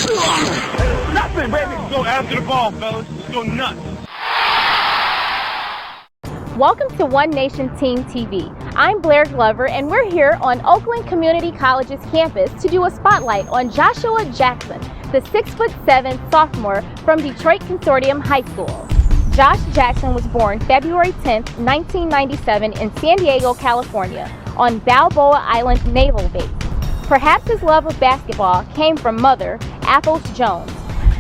Nothing, baby. Let's go after the ball, fellas. Let's go nuts. Welcome to One Nation Team TV. I'm Blair Glover, and we're here on Oakland Community College's campus to do a spotlight on Joshua Jackson, the 6'7" sophomore from Detroit Consortium High School. Josh Jackson was born February 10, 1997 in San Diego, California, on Balboa Island Naval Base. Perhaps his love of basketball came from mother, Apples Jones.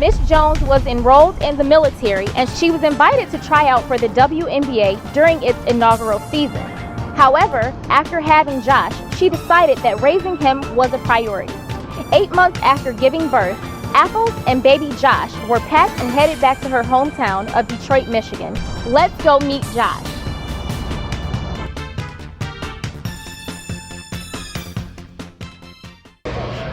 Miss Jones was enrolled in the military, and she was invited to try out for the WNBA during its inaugural season. However, after having Josh, she decided that raising him was a priority. 8 months after giving birth, Apples and baby Josh were packed and headed back to her hometown of Detroit, Michigan. Let's go meet Josh.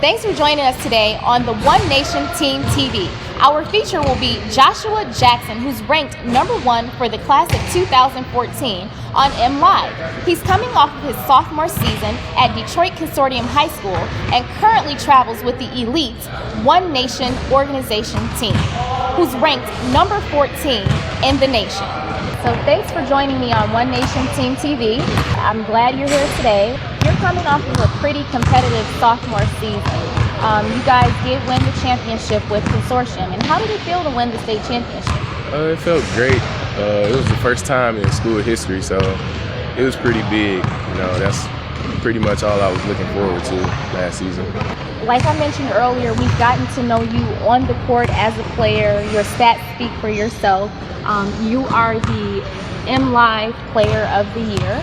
Thanks for joining us today on the One Nation Team TV. Our feature will be Joshua Jackson, who's ranked #1 for the class of 2014 on MLive. He's coming off of his sophomore season at Detroit Consortium High School and currently travels with the elite One Nation organization team, who's ranked #14 in the nation. So thanks for joining me on One Nation Team TV. I'm glad you're here today. You're coming off of a pretty competitive sophomore season. You guys did win the championship with Consortium. And how did it feel to win the state championship? It felt great. It was the first time in school history, so it was pretty big. You know, that's pretty much all I was looking forward to last season. Like I mentioned earlier, we've gotten to know you on the court as a player. Your stats speak for yourself. You are the MLive Player of the Year.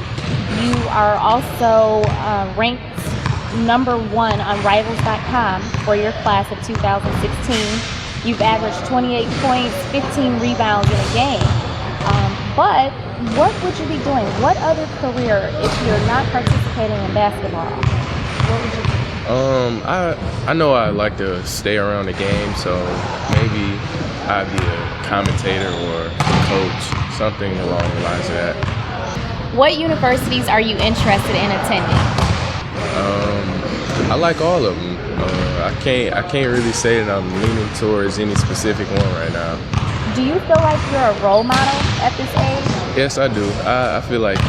You are also ranked #1 on Rivals.com for your class of 2016. You've averaged 28 points, 15 rebounds in a game. But what would you be doing? What other career if you're not participating in basketball? What would you do? I know I like to stay around the game, so maybe I'd be a commentator or a coach, something along the lines of that. What universities are you interested in attending? I like all of them. I can't really say that I'm leaning towards any specific one right now. Do you feel like you're a role model at this age? Yes, I do. I feel like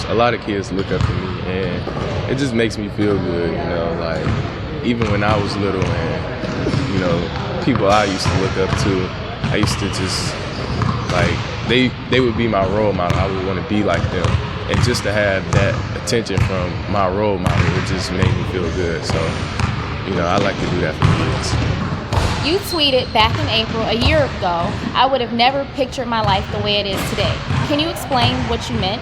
a lot of kids look up to me, and it just makes me feel good, you know, like even when I was little and, you know, people I used to look up to, I used to just, like, they would be my role model. I would want to be like them. And just to have that attention from my role model, it just made me feel good. So, you know, I like to do that for kids. You tweeted back in April a year ago, "I would have never pictured my life the way it is today." Can you explain what you meant?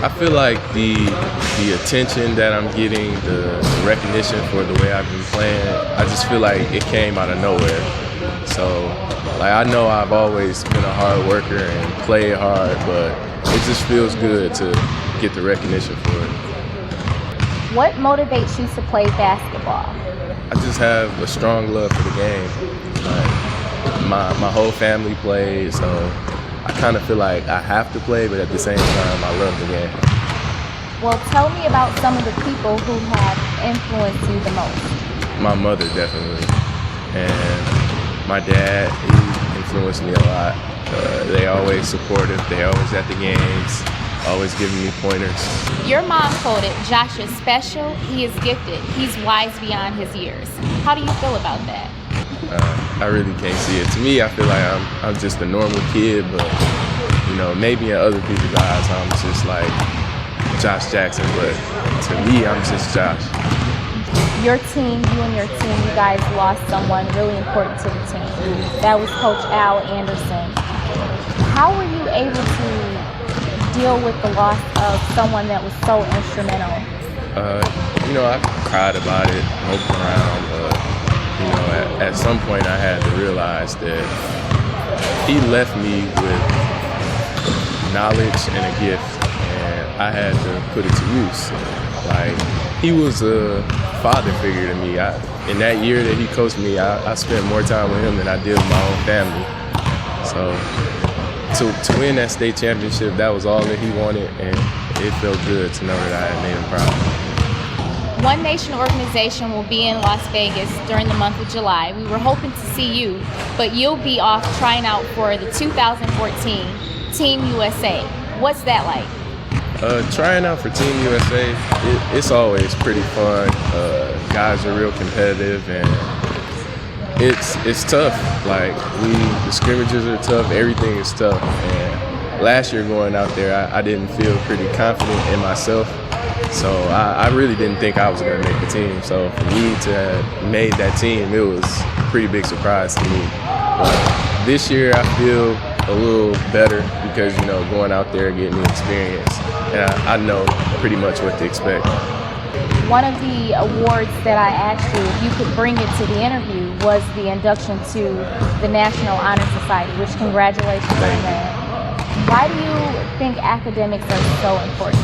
I feel like the attention that I'm getting, the recognition for the way I've been playing, I just feel like it came out of nowhere. So, like, I know I've always been a hard worker and played hard, but it just feels good to get the recognition for it. What motivates you to play basketball? I just have a strong love for the game. Like, my whole family plays, so I kind of feel like I have to play, but at the same time, I love the game. Well, tell me about some of the people who have influenced you the most. My mother, definitely. And my dad, he influenced me a lot. They always supportive. They always at the games, always giving me pointers. Your mom quoted, "Josh is special, he is gifted, he's wise beyond his years." How do you feel about that? I really can't see it. To me, I feel like I'm just a normal kid, but, you know, maybe in other people's eyes, I'm just like Josh Jackson, but to me, I'm just Josh. Your team, you and your team, you guys lost someone really important to the team. That was Coach Al Anderson. How were you able to deal with the loss of someone that was so instrumental? You know, I cried about it, moped around, but, you know, at some point I had to realize that he left me with knowledge and a gift, and I had to put it to use. Like, he was a father figure to me. In that year that he coached me, I spent more time with him than I did with my own family. So to win that state championship, that was all that he wanted, and it felt good to know that I had made him proud. One Nation organization will be in Las Vegas during the month of July. We were hoping to see you, but you'll be off trying out for the 2014 Team USA. What's that like? Trying out for Team USA, it's always pretty fun. Guys are real competitive, and it's tough. Like the scrimmages are tough. Everything is tough. And last year going out there, I didn't feel pretty confident in myself. So I really didn't think I was going to make the team. So for me to have made that team, it was a pretty big surprise to me. But this year I feel a little better because, you know, going out there getting the experience. And I know pretty much what to expect. One of the awards that I asked you if you could bring it to the interview was the induction to the National Honor Society, which congratulations on that. Why do you think academics are so important?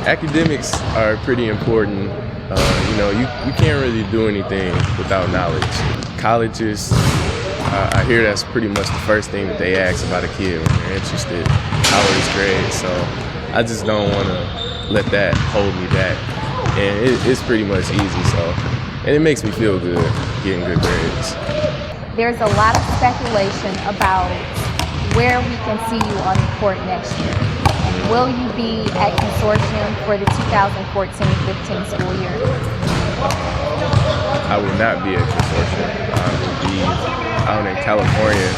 Academics are pretty important. You know, you can't really do anything without knowledge. Colleges, I hear that's pretty much the first thing that they ask about a kid when they're interested, how are his grades. So I just don't want to let that hold me back. And it's pretty much easy, and it makes me feel good getting good grades. There's a lot of speculation about where we can see you on the court next year. Will you be at Consortium for the 2014-15 school year? I will not be at Consortium. I will be out in California.